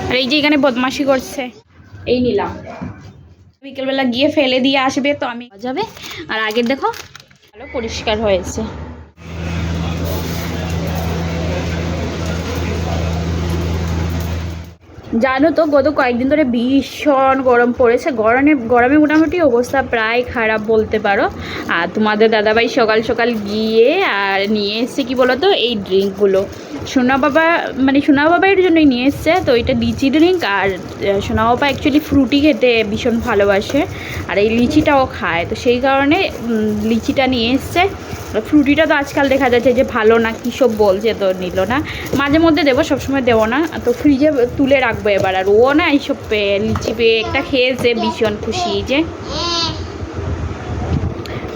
আর এই যে এখানে বদমাশি করছে, এই নিলাম, বিকেলবেলা গিয়ে ফেলে দিয়ে আসবে তো আমি যাবে। আর আগের দেখো ভালো পরিষ্কার হয়েছে। জানো তো গত কয়েকদিন ধরে ভীষণ গরম পড়েছে, গরমে মোটামুটি অবস্থা প্রায় খারাপ বলতে পারো। আর তোমাদের দাদাভাই সকাল সকাল গিয়ে আর নিয়ে এসছে কি বলো তো, এই ড্রিঙ্কগুলো সোনা বাবার জন্যই নিয়ে এসছে। তো এটা লিচি ড্রিঙ্ক, আর সোনা বাবা অ্যাকচুয়ালি ফ্রুটি খেতে ভীষণ ভালোবাসে আর এই লিচিটাও খায়, তো সেই কারণে লিচিটা নিয়ে এসছে। ফ্রুটিটা তো আজকাল দেখা যাচ্ছে যে ভালো না, কী সব বলছে, তো নিল না। মাঝে মধ্যে দেবো, সবসময় দেবো না, তো ফ্রিজে তুলে রাখবো এবার। আর ও না এইসব লিচি পেয়ে একটা খেয়েছে, ভীষণ খুশি, যে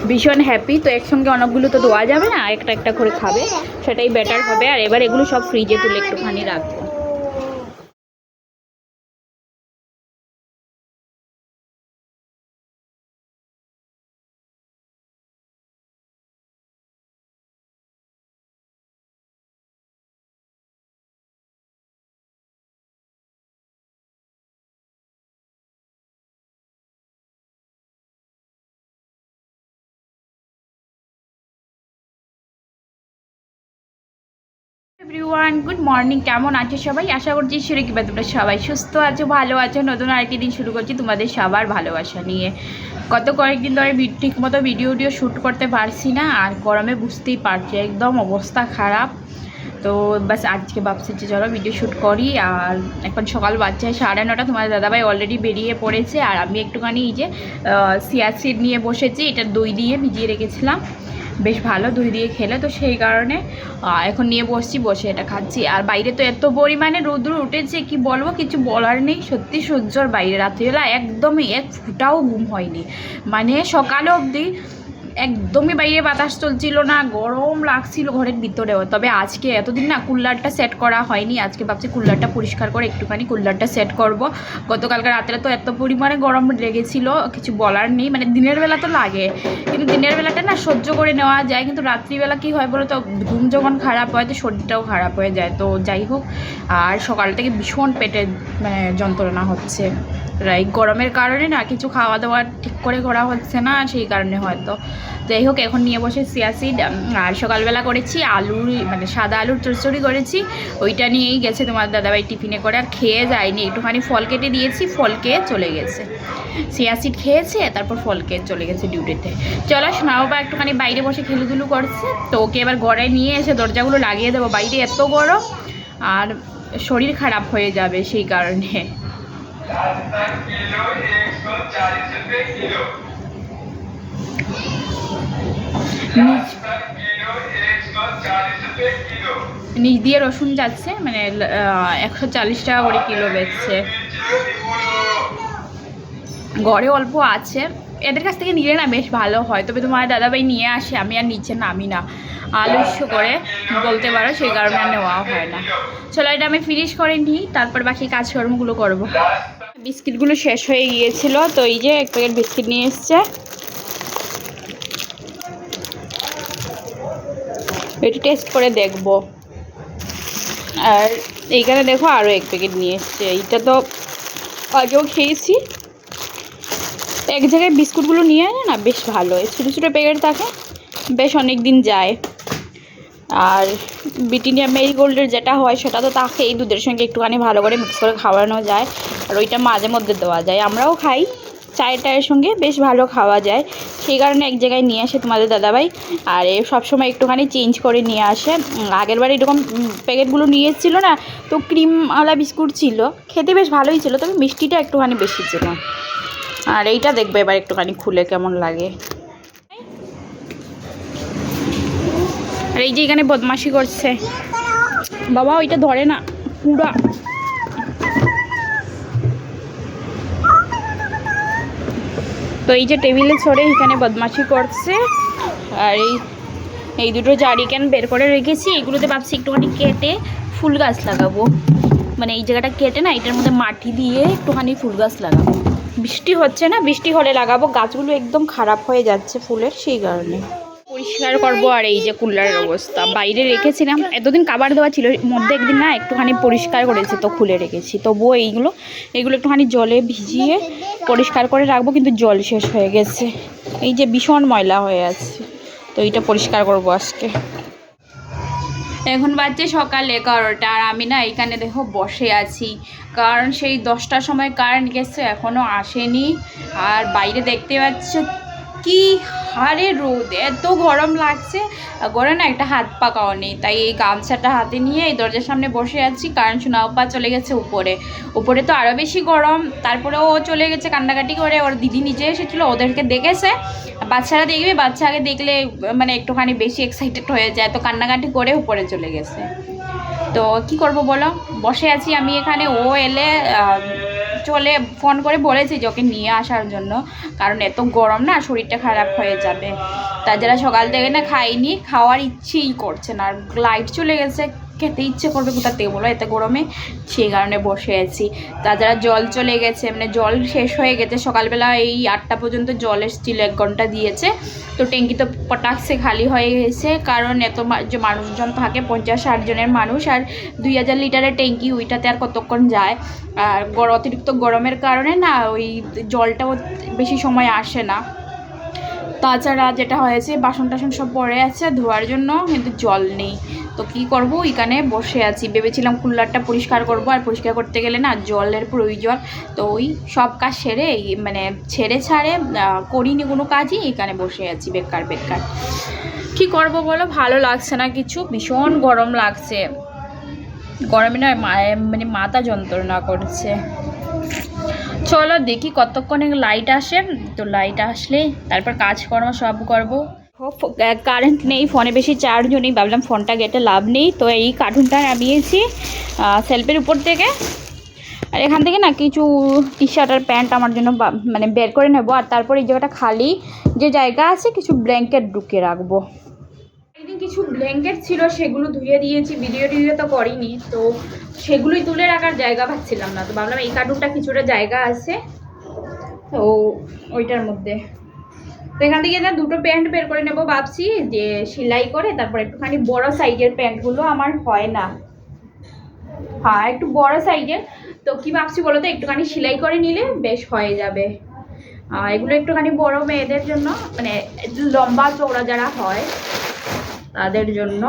ভীষণ হ্যাপি। তো একসঙ্গে অনেকগুলো তো দেওয়া যাবে না, একটা একটা করে খাবে, সেটাই বেটার হবে। আর এবার এগুলো সব ফ্রিজে তুলে একটুখানি রাখবো। Everyone, good morning. কেমন আছো সবাই? আশা করছি কিবা তোমরা সবাই সুস্থ আছো, ভালো আছো। নতুন আরেকটি দিন শুরু করছি তোমাদের সবার ভালোবাসা নিয়ে। গত কয়েকদিন ধরে ঠিক মতো ভিডিও শ্যুট করতে পারছি না, আর গরমে বুঝতেই পারছি একদম অবস্থা খারাপ। তো বাস আজকে ভাবছি যে চলো ভিডিও শ্যুট করি। আর এখন সকাল বাজছে 9:30, তোমাদের দাদাভাই অলরেডি বেরিয়ে পড়েছে। আর আমি একটুখানি এই যে চিয়া সিড নিয়ে বসেছি, এটা দই দিয়ে ভিজিয়ে রেখেছিলাম, বেশ ভালো দই দিয়ে খেলে, তো সেই কারণে এখন নিয়ে বসে এটা খাচ্ছি। আর বাইরে তো এত পরিমাণে রৌদ্র উঠেছে, কি বলবো, কিছু বলার নেই। সত্যি সূর্যর বাইরে রাত্রিবেলা একদমই এক ফুটাও ঘুম হয়নি, মানে সকালে অবধি একদমই বাইরে বাতাস চলছিল না, গরম লাগছিল ঘরের ভিতরেও। তবে আজকে এতদিন না কুলারটা সেট করা হয়নি, আজকে ভাবছি কুলারটা পরিষ্কার করে একটুখানি কুলারটা সেট করব। গতকালকে রাত্রে তো এত পরিমাণে গরম লেগেছিল, কিছু বলার নেই। মানে দিনের বেলা তো লাগে, কিন্তু দিনের বেলাটা না সহ্য করে নেওয়া যায়, কিন্তু রাত্রিবেলা কী হয় বলো তো, ঘুম যখন খারাপ হয় তো শরীরটাও খারাপ হয়ে যায়। তো যাই হোক, আর সকাল থেকে ভীষণ পেটে মানে যন্ত্রণা হচ্ছে, এই গরমের কারণে না কিছু খাওয়া দাওয়া ঠিক করে করা হচ্ছে না, সেই কারণে হয়তো। যাই হোক, এখন নিয়ে বসে চিয়া সিড। আর সকালবেলা করেছি আলুর মানে সাদা আলুর চচ্চড়ি করেছি, ওইটা নিয়েই গেছে তোমার দাদাভাই টিফিনে করে, আর খেয়ে যায়নি। একটুখানি ফল কেটে দিয়েছি, ফল খেয়ে চলে গেছে। চিয়া সিড খেয়েছে, তারপর ফল খেয়ে চলে গেছে ডিউটিতে। চলো, সোনা বাবা একটুখানি বাইরে বসে খেলুধুলু করছে, তো ওকে এবার ঘরে নিয়ে এসে দরজাগুলো লাগিয়ে দেবো, বাইরে এত গরম আর শরীর খারাপ হয়ে যাবে সেই কারণে। নিচ দিয়ে রসুন যাচ্ছে, মানে 140 টাকা করে কিলো বেচছে। ঘরে অল্প আছে, এদের কাছ থেকে নিলে না বেশ ভালো হয়, তবে তোমার দাদাভাই নিয়ে আসে, আমি আর নিচে নামি না, আলস্য করে বলতে পারো, সেই কারণে আর নেওয়া হয় না। চলো, এটা আমি ফিনিশ করে নিই, তারপর বাকি কাজকর্মগুলো করবো। বিস্কিটগুলো শেষ হয়ে গিয়েছিল, তো এই যে এক প্যাকেট বিস্কিট নিয়ে এসছে, একটু টেস্ট করে দেখবো। আর এইখানে দেখো আরও এক প্যাকেট নিয়ে এসছে, এইটা তো আগেও খেয়েছি। এক জায়গায় বিস্কুটগুলো নিয়ে আনে না, বেশ ভালো, ছোটো ছোটো প্যাকেট থাকে, বেশ অনেক দিন যায়। আর ব্রিটানিয়া মেরিগোল্ডের যেটা হয় সেটা তো তাকে এই দুধের সঙ্গে একটুখানি ভালো করে মিক্স করে খাওয়ানো যায়, আর ওইটা মাঝে মধ্যে দেওয়া যায়, আমরাও খাই, চায়ের টায়ের সঙ্গে বেশ ভালো খাওয়া যায়, সেই কারণে এক জায়গায় নিয়ে আসে তোমাদের দাদাভাই। আর এ সবসময় একটুখানি চেঞ্জ করে নিয়ে আসে। আগের বার এরকম প্যাকেটগুলো নিয়ে এসেছিলো না, তো ক্রিমওয়ালা বিস্কুট ছিল, খেতে বেশ ভালোই ছিল, তবে মিষ্টিটা একটুখানি বেশি ছিল। আর এইটা দেখবে এবার একটুখানি খুলে কেমন লাগে। আর এই যে এখানে বদমাশি করছে, বাবা ওইটা ধরে না পুরা। তো এই যে টেবিলে ছড়ে এখানে বদমাশি করছে। আর এই দুটো জারি ক্যান বের করে রেখেছি, এগুলোতে ভাবছি একটুখানি কেটে ফুল গাছ লাগাবো, মানে এই জায়গাটা কেটে না এটার মধ্যে মাটি দিয়ে একটুখানি ফুল গাছ লাগাবো। বৃষ্টি হচ্ছে না, বৃষ্টি হলে লাগাবো, গাছগুলো একদম খারাপ হয়ে যাচ্ছে ফুলের, সেই কারণে। পরিষ্কার করবো। আর এই যে কুলারের অবস্থা বাইরে রেখেছিলাম, এতদিন কাবার দেওয়া ছিল, মধ্যে একদিন না একটুখানি পরিষ্কার করেছি তো খুলে রেখেছি। তবুও এগুলো একটুখানি জলে ভিজিয়ে পরিষ্কার করে রাখবো, কিন্তু জল শেষ হয়ে গেছে। এই যে ভীষণ ময়লা হয়ে আছে, তো এইটা পরিষ্কার করবো আজকে। এখন বাজছে সকাল 11টা, আর আমি না এইখানে দেখো বসে আছি, কারণ সেই 10টার সময় কারেন্ট গেছে, এখনও আসেনি। আর বাইরে দেখতে পাচ্ছ কি হারে রোদ, এত গরম লাগছে, ঘরে না একটা হাত পাকাও নেই। তাই এই গামছাটা হাতে নিয়ে এই দরজার সামনে বসে আছি, কারণ সোনাপ্পা চলে গেছে উপরে তো আরও বেশি গরম। তারপরে ও চলে গেছে কান্নাকাটি করে, ওর দিদি নিচে এসেছিলো, ওদেরকে দেখেছে। বাচ্চারা দেখবে, বাচ্চাকে দেখলে মানে একটুখানি বেশি এক্সাইটেড হয়ে যায়, তো কান্নাকাটি করে উপরে চলে গেছে। তো কি করব বলো, বসে আছি আমি এখানে। ও এলে চলে ফোন করে বলেছি যে ওকে নিয়ে আসার জন্য, কারণ এত গরম না শরীরটা খারাপ হয়ে যাবে। তাছাড়া সকাল থেকে না খাইনি, খাওয়ার ইচ্ছেই করছে না, আর লাইট চলে গেছে, খেতে ইচ্ছে করবে কোথা থেকে বলো এত গরমে, সেই কারণে বসে আছি। তাছাড়া জল চলে গেছে, মানে জল শেষ হয়ে গেছে। সকালবেলা এই 8টা পর্যন্ত জল এসেছিল, 1 ঘন্টা দিয়েছে, তো ট্যাঙ্কি তো পটাকসে খালি হয়ে গেছে, কারণ এত যে মানুষজন থাকে 50-60 জনের মানুষ, আর 2000 লিটারের ট্যাঙ্কি, ওইটাতে আর কতক্ষণ যায়। আর অতিরিক্ত গরমের কারণে না ওই জলটাও বেশি সময় আসে না। তাছাড়া যেটা হয়েছে, বাসন টাসন সব পড়ে আছে ধোয়ার জন্য, কিন্তু জল নেই। তো কি করব, এখানে বসে আছি। ভেবেছিলাম কুলারটা পরিষ্কার করব, আর পরিষ্কার করতে গেলে না জলের প্রয়োজন। তো ওই সব কাজ সেরে মানে ছেড়ে করিনি কোনো কাজই, এখানে বসে আছি বেকার। কি করব বলো, ভালো লাগছে না কিছু, ভীষণ গরম লাগছে। গরমে না মানে মাথা যন্ত্রণা করছে। চলো দেখি কতক্ষণে লাইট আসে, তো লাইট আসলে তারপর কাজকর্ম সব করব। কারেন্ট নেই, ফোনে বেশি চার্জও নেই, ভাবলাম ফোনটা ঘেটে লাভ নেই, তো এই কার্টুনটা নামিয়েছি সেলফের উপর থেকে। আর এখান থেকে না কিছু টি শার্ট আর প্যান্ট আমার জন্য মানে বের করে নেব, আর তারপর এই জায়গাটা খালি যে জায়গা আছে কিছু ব্ল্যাঙ্কেট ঢুকিয়ে রাখবো। একদিন কিছু ব্ল্যাঙ্কেট ছিল, সেগুলো ধুয়ে দিয়েছি, ভিডিও তো করিনি, তো সেগুলোই তুলে রাখার জায়গা পাচ্ছিলাম না, তো ভাবলাম এই কার্টুনটা কিছুটা জায়গা আছে, তো ওইটার মধ্যে। তো এখান থেকে না 2টো প্যান্ট বের করে নেবো ভাবছি, যে সেলাই করে তারপর একটুখানি বড় সাইজের প্যান্টগুলো আমার হয় না, হ্যাঁ একটু বড় সাইজের। তো কি ভাবছি বলো তো, একটুখানি সেলাই করে নিলে বেশ হয়ে যাবে। এগুলো একটুখানি বড় মেয়েদের জন্য, মানে একটু লম্বা চওড়া যারা হয় তাদের জন্য।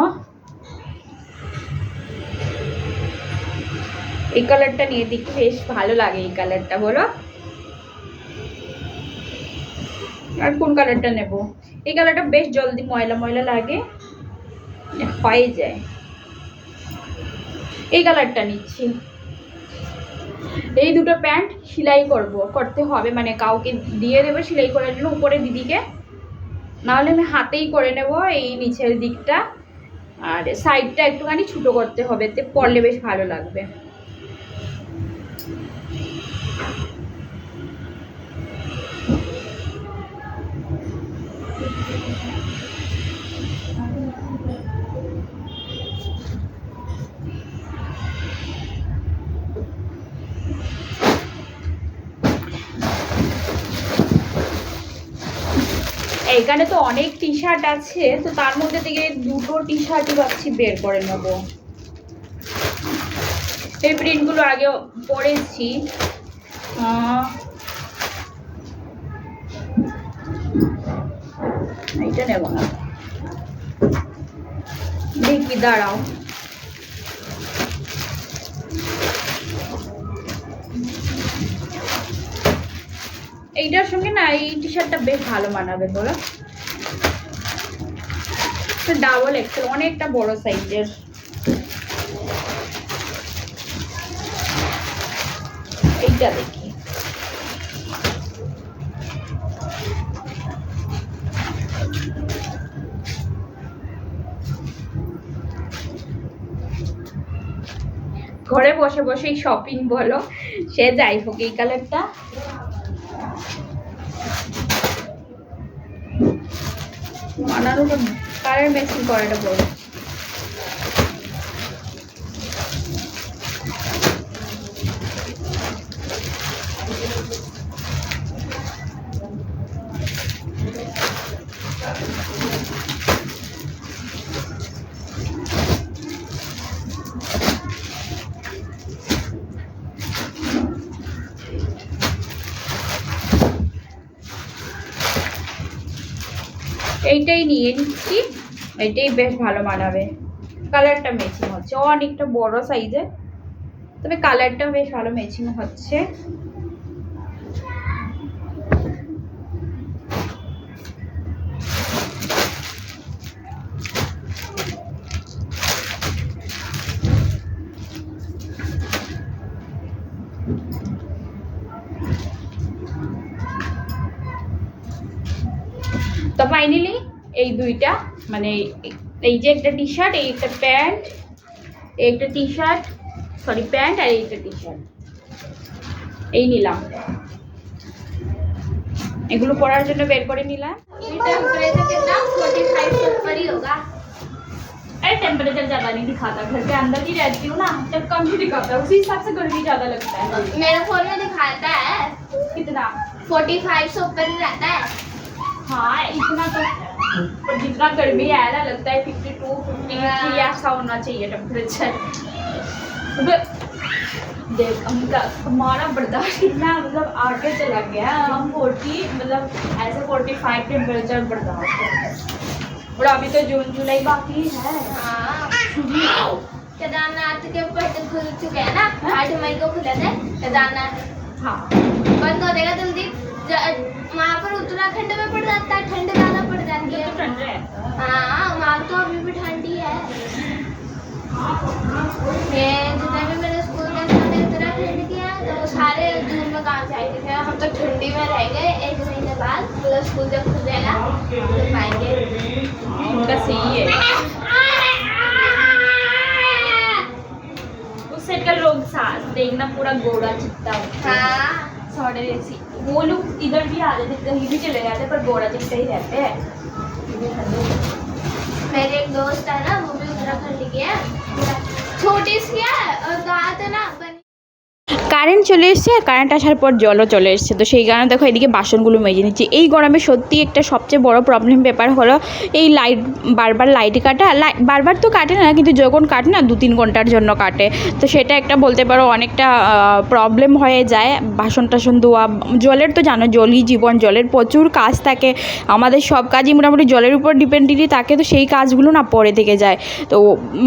এই কালারটা নিয়ে দেখি, বেশ ভালো লাগে এই কালারটা, বলো। আর কোন কালারটা নেব? এই কালারটা বেশ জলদি ময়লা লাগে, হয়ে যায়। এই কালারটা নিচ্ছি। এই 2টো প্যান্ট সেলাই করতে হবে, মানে কাউকে দিয়ে দেবো সেলাই করার জন্য, উপরে দিদিকে, নাহলে আমি হাতেই করে নেব এই নিচের দিকটা, আর সাইডটা একটুখানি ছোটো করতে হবে, এতে পরলে বেশ ভালো লাগবে। এইখানে তো অনেক টি শার্ট আছে, তো তার মধ্যে থেকে 2টো টি শার্টই ভাবছি বের করে নেব। এই প্রিন্টগুলো আগে পরেছি, এইটা নেব না, দেখি দাঁড়াও। এইটার সঙ্গে না এই টি শার্টটা বেশ ভালো মানাবে, বলো। ডাবল এক্সেল, অনেকটা বড় সাইজের। এইটা দেখি, ঘরে বসে বসেই শপিং বলো, সে যাই হোক, এই কালারটা মানানোটা, কালার ম্যাচিং করাটা বলো। এইটাই নিয়ে নিচ্ছি, এইটাই বেশ ভালো মানাবে। কালারটা ম্যাচিং হচ্ছে, অনেকটা বড় সাইজে, তবে কালারটা বেশ ভালো ম্যাচিং হচ্ছে। তো ফাইনালি এই দুইটা মানে এই যে একটা টি শার্ট, এই একটা প্যান্ট, এই একটা টি শার্ট, সরি প্যান্ট, আর এইটা টি শার্ট এই নিলাম। এগুলো পরার জন্য বের করে নিলাম। अरे टेम्परेचर ज्यादा नहीं दिखाता, घर के अंदर ही रहती हूँ ना, जब कम ही दिखाता है, उसी हिसाब से गर्मी ज्यादा लगता है। मेरे फोन में दिखाता है कितना 45 से ऊपर ही रहता है। हाँ इतना तो, पर जितना गर्मी है ना लगता है 52 53 ऐसा होना चाहिए टेम्परेचर। देख हमारा बर्दाश्त कितना मतलब आगे चला गया, हम 40 मतलब ऐसे 45 टेम्परेचर बर्दाश्त करते हैं, और अभी तो जून जुलाई बाकी है। हाँ केदारनाथ के ऊपर खुल चुके हैं ना, 8 मई को खुले थे केदारनाथ। हाँ बंद हो जाएगा जल्दी, वहाँ पर उत्तराखंड में पड़ जाता है, ठंड ज्यादा पड़ जाती है। ठंड है। हाँ वहाँ तो अभी भी ठंडी है। ये जितने भी मेरे स्कूल के सामने उत्तराखंड के हैं तो वो सारे जून में कहाँ जाएंगे, फिर हम तो ठंडी में रहेंगे। 1 महीने बाद मतलब स्कूल जब खुलेगा तो पाएंगे। उनका सही है। उस साइड का लोग साथ देखना पूरा गोरा चिट्टा होता है। हाँ साढ़े ऐसी वो लोग इधर भी आ जाते, कहीं भी चले जाते, पर गोरा चिट्टा ही रहते हैं। मेरे एक दोस्त है ना, वो भी उत्तराखंड की है, छोटी सी है और कहा था ना কারেন্ট চলে এসছে, আর কারেন্ট আসার পর জলও চলে এসছে, তো সেই কারণে দেখো এদিকে বাসনগুলো মেজে নিচ্ছি। এই গরমে সত্যি একটা সবচেয়ে বড় প্রবলেম ব্যাপার হলো এই লাইট, বারবার লাইট কাটা, বারবার তো কাটে না, কিন্তু যখন কাটে না 2-3 ঘন্টার জন্য কাটে, তো সেটা একটা বলতে পারো অনেকটা প্রবলেম হয়ে যায়। বাসন টাসন ধোয়া, জলের তো জানো জলই জীবন, জলের প্রচুর কাজ থাকে, আমাদের সব কাজই মোটামুটি জলের উপর ডিপেন্ডেন্টলি থাকে, তো সেই কাজগুলো না পরে থেকে যায়। তো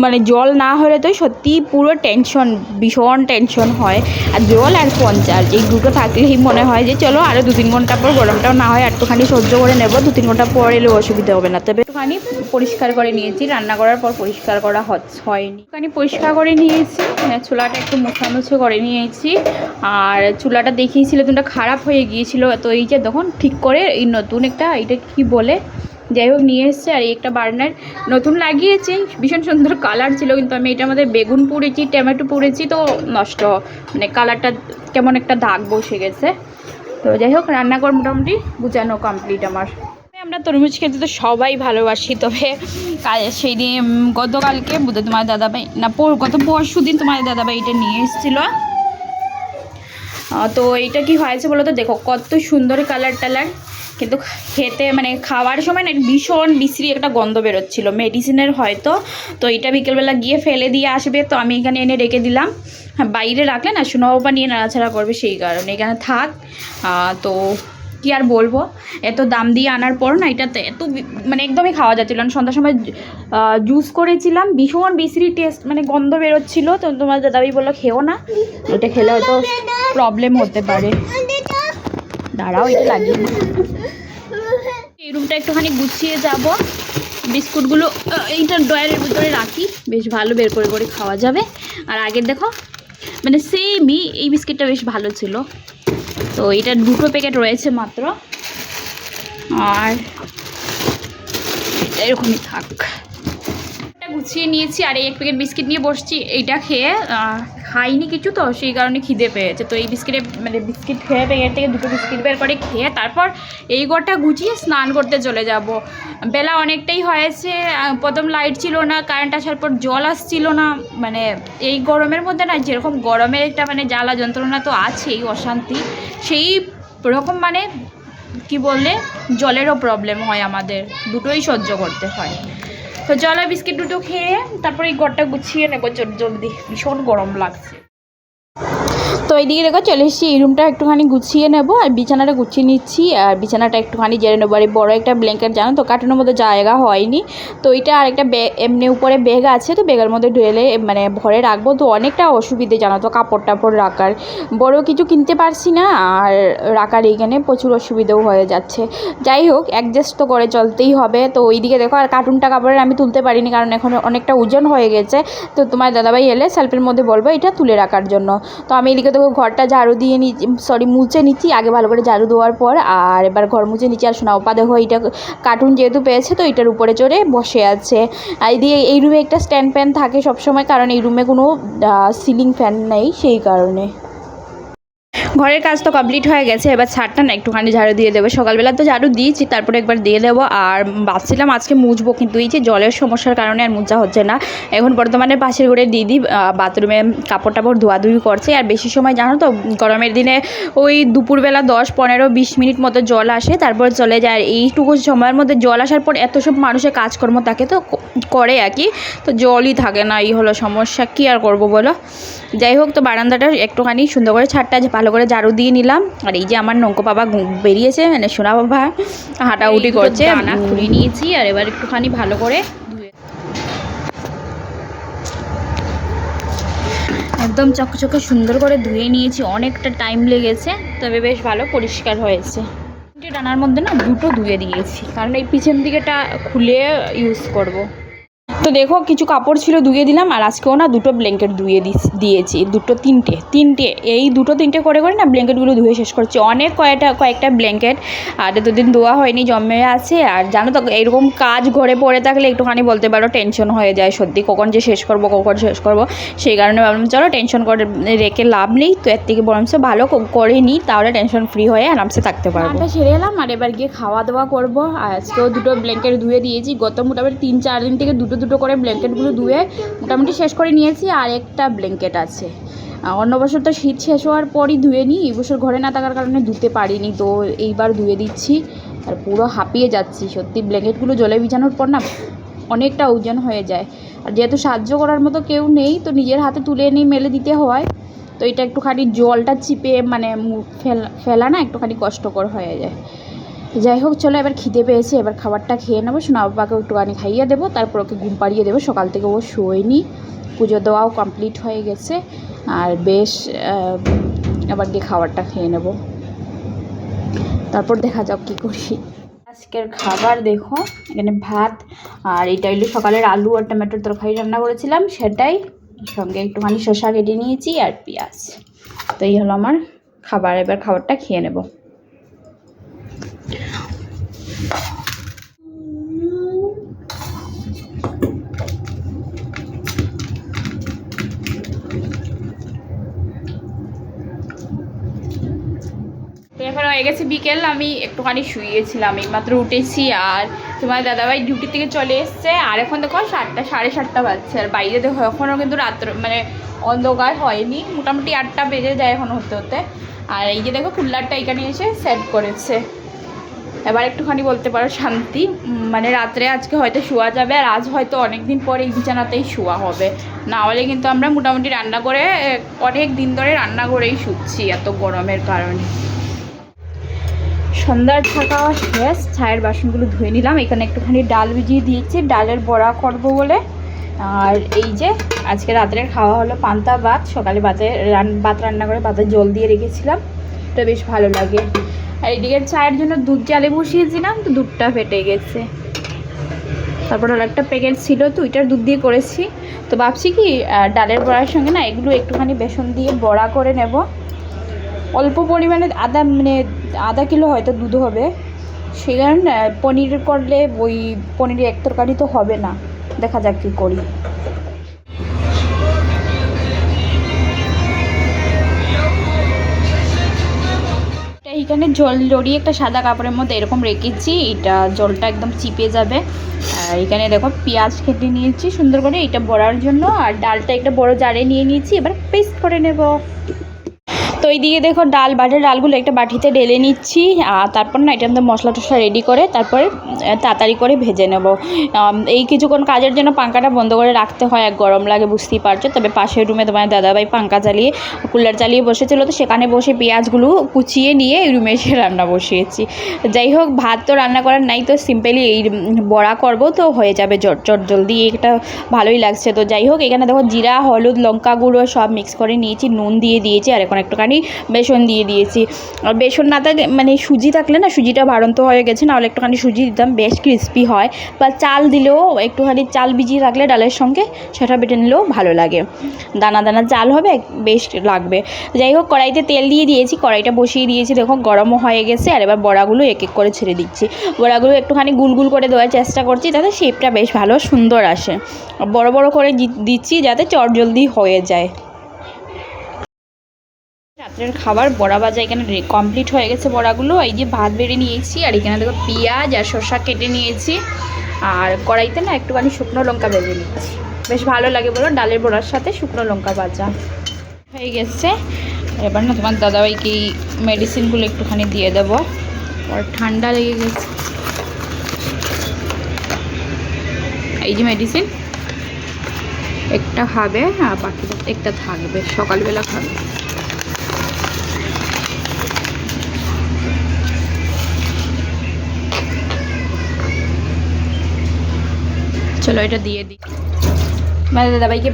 মানে জল না হলে তো সত্যি পুরো টেনশন, ভীষণ টেনশন হয়। আর জল আর ফোন চার্জ এই দুটো থাকলেই মনে হয় যে চলো আরও 2-3 ঘন্টা পর, গরমটাও না হয় একটুখানি সহ্য করে নেব, 2-3 ঘন্টা পর এলেও অসুবিধা হবে না। তবে একটুখানি পরিষ্কার করে নিয়েছি, রান্না করার পর পরিষ্কার করা হয়নি, একটুখানি পরিষ্কার করে নিয়েছি, চুলাটা একটু মোছামুছি করে নিয়েছি। আর চুলাটা দেখিয়েছিল তোমরা খারাপ হয়ে গিয়েছিল, তো এই যে তখন ঠিক করে এই নতুন একটা, এটা কি বলে যাই হোক নিয়ে এসছে। আর এই একটা বার্নার নতুন লাগিয়েছে, ভীষণ সুন্দর কালার ছিল, কিন্তু আমি এটার মধ্যে বেগুন পুড়েছি, টমেটো পুড়েছি, তো নষ্ট মানে কালারটা কেমন একটা দাগ বসে গেছে। তো যাই হোক রান্নাঘর মোটামুটি গুছানো কমপ্লিট আমার। আমরা তরমুজ খেতে তো সবাই ভালোবাসি, তবে সেই দিন গতকালকে বুধ তোমার দাদাভাই না গত পরশু দিন তোমার দাদাভাই এটা নিয়ে এসেছিলো। তো এইটা কি হয়েছে বলো তো, দেখো কত সুন্দর কালার টালার, কিন্তু খেতে মানে খাওয়ার সময় না ভীষণ বিশ্রী একটা গন্ধ বেরোচ্ছিলো, মেডিসিনের হয়তো। তো এটা বিকেলবেলা গিয়ে ফেলে দিয়ে আসবে, তো আমি এখানে এনে রেখে দিলাম। হ্যাঁ বাইরে রাখলে না সোনাবাবা নিয়ে নাড়াছাড়া করবে, সেই কারণে এখানে থাক। তো কি আর বলবো, এত দাম দিয়ে আনার পর না এটাতে এত মানে একদমই খাওয়া যাচ্ছিলো না। সন্ধ্যার সময় জুস করেছিলাম, ভীষণ বিশ্রী টেস্ট, মানে গন্ধ বেরোচ্ছিলো। তো তোমার দাদাভাই বললো খেও না, এটা খেলে হয়তো প্রবলেম হতে পারে। দাঁড়াও এটা লাগিয়ে এই রুমটা একটুখানি গুছিয়ে যাব, বিস্কুটগুলো এইটা ড্রয়ারের ভিতরে রাখি, বেশ ভালো বের করে করে খাওয়া যাবে। আর আগের দেখো মানে সেমই এই বিস্কিটটা বেশ ভালো ছিল, তো এটা 2টো প্যাকেট রয়েছে মাত্র, আর এরকমই থাক। এটা গুছিয়ে নিয়েছি, আর এই 1 প্যাকেট বিস্কিট নিয়ে বসছি, এইটা খেয়ে খাইনি কিছু, তো সেই কারণে খিদে পেয়েছে। তো এই বিস্কিটে মানে বিস্কিট খেয়ে প্যাকেট থেকে 2টো বিস্কিট বের করে খেয়ে তারপর এই ঘরটা গুছিয়ে স্নান করতে চলে যাব। বেলা অনেকটাই হয়েছে, প্রথম লাইট ছিল না, কারেন্ট আসার পর জল আসছিল না, মানে এই গরমের মধ্যে না যেরকম গরমের একটা মানে জ্বালা যন্ত্রণা তো আছেই, অশান্তি, সেই রকম মানে কি বললে জলেরও প্রবলেম হয় আমাদের, দুটোই সহ্য করতে হয়। তো জলা বিস্কিট 2টো খেয়ে তারপরে এই ঘরটা গুছিয়ে নেবো জলদি, ভীষণ গরম লাগছে। তো এইদিকে দেখো চলে এসেছি, এই রুমটা একটুখানি গুছিয়ে নেবো আর বিছানাটা গুছিয়ে নিচ্ছি আর বিছানাটা একটুখানি জেরে নেবো। আর বড়ো একটা ব্ল্যাঙ্কেট জানো তো কার্টুনের মধ্যে জায়গা হয়নি, তো এটা আরেকটা এমনি উপরে ব্যাগ আছে, তো ব্যাগের মধ্যে ঢেলে মানে ভরে রাখবো। তো অনেকটা অসুবিধে জানো তো কাপড় টাপড় রাখার, বড় কিছু কিনতে পারছি না আর রাখার এইখানে প্রচুর অসুবিধাও হয়ে যাচ্ছে। যাই হোক অ্যাডজাস্ট তো করে চলতেই হবে। তো ওইদিকে দেখো আর কার্টুনটা কাপড়ের আমি তুলতে পারিনি কারণ এখন অনেকটা ওজন হয়ে গেছে। তো তোমার দাদাভাই এলে সেলফের মধ্যে বলবো এটা তুলে রাখার জন্য। তো আমি এদিকে তো ঘরটা ঝাড়ু দিয়ে মুছে নিচ্ছি আগে ভালো করে ঝাড়ু দেওয়ার পর, আর এবার ঘর মুছে নিচ্ছি। আর শোনা ওপা দেখো এটা কার্টুন যেহেতু পেয়েছে তো এটার উপরে চড়ে বসে আছে। আর এদিকে এই রুমে একটা স্ট্যান্ড ফ্যান থাকে সবসময়, কারণ এই রুমে কোনো সিলিং ফ্যান নেই সেই কারণে। ঘরের কাজ তো কমপ্লিট হয়ে গেছে, এবার ছাদটা না একটুখানি ঝাড়ু দিয়ে দেবো। সকালবেলা তো ঝাড়ু দিয়েছি, তারপরে একবার দিয়ে দেবো। আর ভাবছিলাম আজকে মুছবো, কিন্তু এই যে জলের সমস্যার কারণে আর মোছা হচ্ছে না। এখন বর্তমানে পাশের ঘরে দিদি বাথরুমে কাপড় টাপড় ধোয়াধুয়ি করছে। আর বেশি সময় জানো তো গরমের দিনে ওই দুপুরবেলা 10-15-20 মিনিট মতো জল আসে, তারপর চলে যায়। আর এইটুকু সময়ের মধ্যে জল আসার পর এত সব মানুষের কাজকর্ম থাকে তো করে আর কি, তো জলই থাকে না, এই হলো সমস্যা। কী আর করবো বলো। যাই হোক, তো বারান্দাটা একটুখানি সুন্দর করে ছাদটা ভালো করে ঝাড়ু দিয়ে নিলাম। আর এই যে আমার নঙ্কো বাবা বেরিয়েছে, মানে সোনা বাবা হাঁটাহুটি করছে, রান্না খুলে নিয়েছি। আর এবার একটুখানি ভালো করে ধুয়ে একদম চকচকে সুন্দর করে ধুয়ে নিয়েছি। অনেকটা টাইম লেগেছে, তবে বেশ ভালো পরিষ্কার হয়েছে। ডানার মধ্যে না দুটো ধুয়ে দিয়েছি, কারণ এই পিছন দিকেটা খুলে ইউজ করব। তো দেখো কিছু কাপড় ছিল ধুয়ে দিলাম, আর আজকেও না দুটো ব্ল্যাঙ্কেট ধুয়ে দিয়েছি, তিনটে এই তিনটে করে না ব্ল্যাঙ্কেটগুলো ধুয়ে শেষ করছি। অনেক কয়েকটা ব্ল্যাঙ্কেট আর এতদিন ধোয়া হয়নি, জমে আছে। আর জানো তো এরকম কাজ ঘরে পড়ে থাকলে একটুখানি বলতে পারো টেনশন হয়ে যায় সত্যি, কখন শেষ করব। সেই কারণে ভাবলাম চলো টেনশন করে রেখে লাভ নেই, তো এর থেকে বরঞ্চ ভালো করে নিই, তাহলে টেনশন ফ্রি হয়ে আরামসে থাকতে পারবো। আমরা সেরে এলাম আর এবার গিয়ে খাওয়া দাওয়া করবো। আর আজকেও দুটো ব্ল্যাঙ্কেট ধুয়ে দিয়েছি, গত মোটামুটি 3-4 দিন থেকে দুটো করে ব্ল্যাঙ্কেটগুলো ধুয়ে মোটামুটি শেষ করে নিয়েছি। আর একটা ব্ল্যাঙ্কেট আছে, অন্য বছর তো শীত শেষ হওয়ার পরই ধুয়ে নিই, এই বছর ঘরে না থাকার কারণে ধুতে পারিনি, তো এইবার ধুয়ে দিচ্ছি। আর পুরো হাঁপিয়ে যাচ্ছি সত্যি, ব্ল্যাঙ্কেটগুলো জলে ভিজানোর পর না অনেকটা ওজন হয়ে যায়। আর যেহেতু সাহায্য করার মতো কেউ নেই, তো নিজের হাতে তুলে নিয়ে মেলে দিতে হয়। তো এটা একটুখানি জলটা চিপে মানে ফেলা না একটুখানি কষ্টকর হয়ে যায়। যাই হোক চলো, এবার খিদে পেয়েছে, এবার খাবারটা খেয়ে নেবো। সোনা বাবাকে একটুখানি খাইয়ে দেবো, তারপর ওকে ঘুম পাড়িয়ে দেবো। সকাল থেকে ও শোয়নি, পুজো দেওয়াও কমপ্লিট হয়ে গেছে। আর বেশ এবার গিয়ে খাবারটা খেয়ে নেব, তারপর দেখা যাক কী করি। আজকের খাবার দেখো, এখানে ভাত, আর এটা হলো সকালের আলু আর টমেটোর তরকারি রান্না করেছিলাম সেটাই, সঙ্গে একটুখানি শসা কেটে নিয়েছি আর পেঁয়াজ। তো এই হলো আমার খাবার, এবার খাবারটা খেয়ে নেব। এখন হয়ে গেছে বিকেল, আমি একটুখানি শুয়েছিলাম, এইমাত্র উঠেছি। আর তোমার দাদাভাই ডিউটি থেকে চলে এসছে, আর এখন দেখো 7:30 বাজছে। আর বাইরে দেখো এখনও কিন্তু রাত্র মানে অন্ধকার হয়নি, মোটামুটি 8টা বেজে যায় এখন হতে। আর এই যে দেখো কুলারটা এখানে এসে সেট করেছে, এবার একটুখানি বলতে পারো শান্তি। মানে রাত্রে আজকে হয়তো শোয়া যাবে, আর আজ হয়তো অনেক দিন পরে এই বিছানাতেই শোয়া হবে, না হলে কিন্তু আমরা মোটামুটি রান্না করে অনেক দিন ধরে রান্না করেই শুচ্ছি এত গরমের কারণে। সন্ধ্যার খাওয়া শেষ, চায়ের বাসনগুলো ধুয়ে নিলাম। এখানে একটুখানি ডাল ভিজিয়ে দিয়েছি, ডালের বড়া করবো বলে। আর এই যে আজকে রাত্রের খাওয়া হলো পান্তা ভাত, সকালে ভাত রান্না করে ভাতের জল দিয়ে রেখেছিলাম, এটা বেশ ভালো লাগে। আর এইদিকে চায়ের জন্য দুধ জালে বসিয়েছিলাম, তো দুধটা ফেটে গেছে। তারপর আর একটা প্যাকেট ছিল, তো ওইটার দুধ দিয়ে করেছি। তো ভাবছি কি ডালের বড়ার সঙ্গে না এগুলো একটুখানি বেসন দিয়ে বড়া করে নেব। অল্প পরিমাণে আধা কিলো হয়তো দুধ হবে, সেই কারণে পনির করলে ওই পনিরের এক তরকারি তো হবে না, দেখা যাক কী করি। এইখানে জল জড়িয়ে একটা সাদা কাপড়ের মধ্যে এরকম রেখেছি, এটা জলটা একদম চিপে যাবে। আর এখানে দেখো পেঁয়াজ কেটে নিয়েছি সুন্দর করে এটা বড়ার জন্য, আর ডালটা একটা বড় জারে নিয়ে নিয়েছি, এবার পেস্ট করে নেব। তো ওইদিকে দেখো ডাল বাটার ডালগুলো একটা বাটিতে ঢেলে নিচ্ছি, আর তারপর না এটার মধ্যে মশলা টশলা রেডি করে তারপরে তাড়াতাড়ি করে ভেজে নেব। এই কিছুক্ষণ কাজের জন্য পাঙ্খাটা বন্ধ করে রাখতে হয়, এক গরম লাগে বুঝতেই পারছো। তবে পাশের রুমে তোমার দাদাভাই পাঙ্খা চালিয়ে কুলার চালিয়ে বসেছিল, তো সেখানে বসে পেঁয়াজগুলো কুচিয়ে নিয়ে এই রুমে এসে রান্না বসিয়েছি। যাই হোক, ভাত তো রান্না করার নাই, তো সিম্পলি এই বড়া করব, তো হয়ে যাবে চট জলদি। এটা ভালোই লাগছে। তো যাই হোক, এখানে দেখো জিরা হলুদ লঙ্কা গুঁড়ো সব মিক্স করে নিয়েছি, নুন দিয়ে দিয়েছি, আর এখন একটুখানি বেসন দিয়ে দিয়েছি। আর বেসন না থাকলে মানে সুজি থাকলে না, সুজিটা বাড়ন্ত হয়ে গেছে, নাহলে একটুখানি সুজি দিতাম, বেশ ক্রিস্পি হয়। বা চাল দিলেও একটুখানি চাল ভিজিয়ে রাখলে ডালের সঙ্গে সেটা বেটে নিলেও ভালো লাগে, দানা দানা চাল হবে, বেশ লাগবে। যাই হোক, কড়াইতে তেল দিয়ে দিয়েছি, কড়াইটা বসিয়ে দিয়েছি, দেখো গরমও হয়ে গেছে। আর এবার বড়াগুলো এক এক করে ছেড়ে দিচ্ছি। বড়াগুলো একটুখানি গুল করে দেওয়ার চেষ্টা করছি, যাতে শেপটা বেশ ভালো সুন্দর আসে। বড় বড় করে দিচ্ছি যাতে চটজলদি হয়ে যায়। রাত্রের খাবার বড়া ভাজা এখানে কমপ্লিট হয়ে গেছে। বড়াগুলো এই যে ভাত বেড়ে নিয়েছি, আর এখানে দেখো পেঁয়াজ আর শসা কেটে নিয়েছি, আর কড়াইতে না একটুখানি শুকনো লঙ্কা ভেজে নিচ্ছি, বেশ ভালো লাগে বলো ডালের বড়ার সাথে শুকনো লঙ্কা ভাজা। হয়ে গেছে। এবার না তোমার দাদাভাইকে এই মেডিসিনগুলো একটুখানি দিয়ে দেবো, আর ঠান্ডা লেগে গেছে। এই যে মেডিসিন একটা খাবে, আর বাকিটা একটা থাকবে, সকালবেলা খাবে। চলো এটা দিয়ে দিই। মানে দাদাভাইকে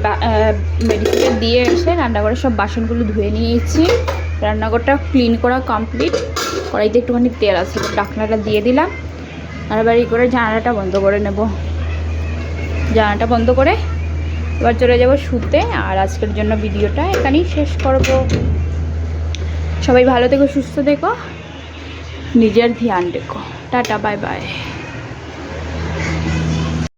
মেডিসিনটা দিয়ে এসে রান্নাঘরের সব বাসনগুলো ধুয়ে নিয়েছি, রান্নাঘরটা ক্লিন করা কমপ্লিট। কড়াইতে একটুখানি তেল আছে, ঢাকনাটা দিয়ে দিলাম, আর এবার এই করে জানালাটা বন্ধ করে নেব। জানালাটা বন্ধ করে এবার চলে যাব শুতে। আর আজকের জন্য ভিডিওটা এখানেই শেষ করব। সবাই ভালো থেকো, সুস্থ থেকো, নিজের ধ্যান রেখো। Tata, bye bye.